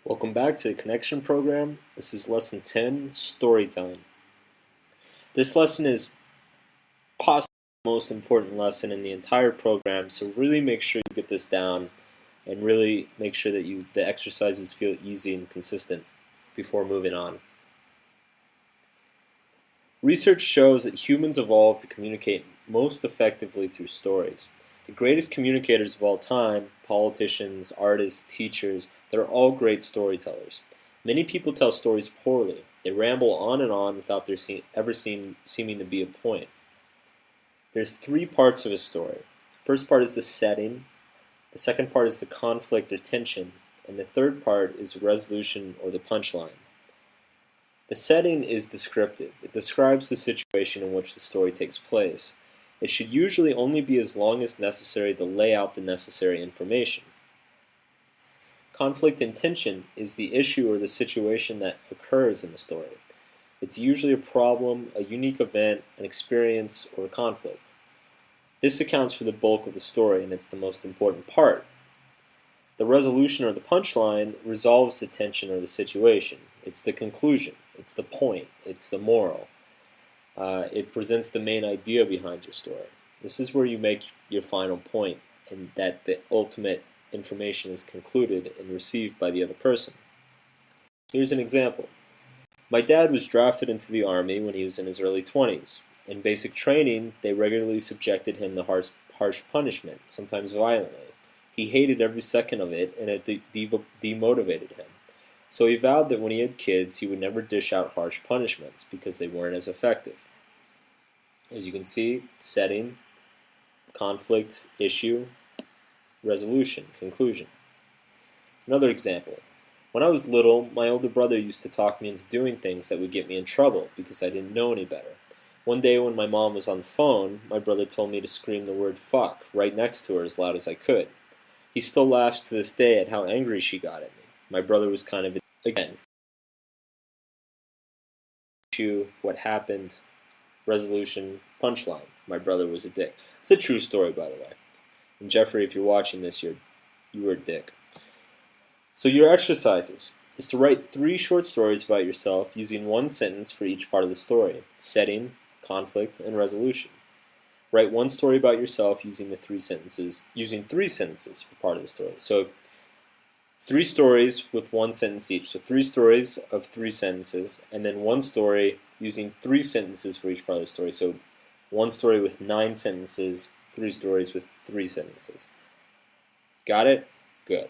Welcome back to the Connection program. This is lesson 10, storytelling. This lesson is possibly the most important lesson in the entire program, so really make sure you get this down and really make sure that the exercises feel easy and consistent before moving on. Research shows that humans evolved to communicate most effectively through stories. The greatest communicators of all time, politicians, artists, teachers, they're all great storytellers. Many people tell stories poorly. They ramble on and on without there ever seeming to be a point. There's three parts of a story. The first part is the setting, the second part is the conflict or tension, and the third part is the resolution or the punchline. The setting is descriptive. It describes the situation in which the story takes place. It should usually only be as long as necessary to lay out the necessary information. Conflict and tension is the issue or the situation that occurs in the story. It's usually a problem, a unique event, an experience, or a conflict. This accounts for the bulk of the story, and it's the most important part. The resolution or the punchline resolves the tension or the situation. It's the conclusion. It's the point. It's the moral. It presents the main idea behind your story. This is where you make your final point, and that the ultimate information is concluded and received by the other person. Here's an example. My dad was drafted into the Army when he was in his early 20s. In basic training, they regularly subjected him to harsh punishment, sometimes violently. He hated every second of it, and it demotivated him. So he vowed that when he had kids, he would never dish out harsh punishments because they weren't as effective. As you can see, setting, conflict, issue, resolution, conclusion. Another example. When I was little, my older brother used to talk me into doing things that would get me in trouble because I didn't know any better. One day when my mom was on the phone, my brother told me to scream the word fuck right next to her as loud as I could. He still laughs to this day at how angry she got at me. My brother was kind of again. Issue, what happened, resolution, punchline. My brother was a dick. It's a true story, by the way. And Jeffrey, if you're watching this, you were a dick. So your exercises is to write 3 short stories about yourself using 1 sentence for each part of the story. Setting, conflict, and resolution. Write 1 story about yourself using 3 sentences for part of the story. So 3 stories with 1 sentence each. So 3 stories of 3 sentences, and then 1 story using 3 sentences for each part of the story. So 1 story with 9 sentences, 3 stories with 3 sentences. Got it? Good.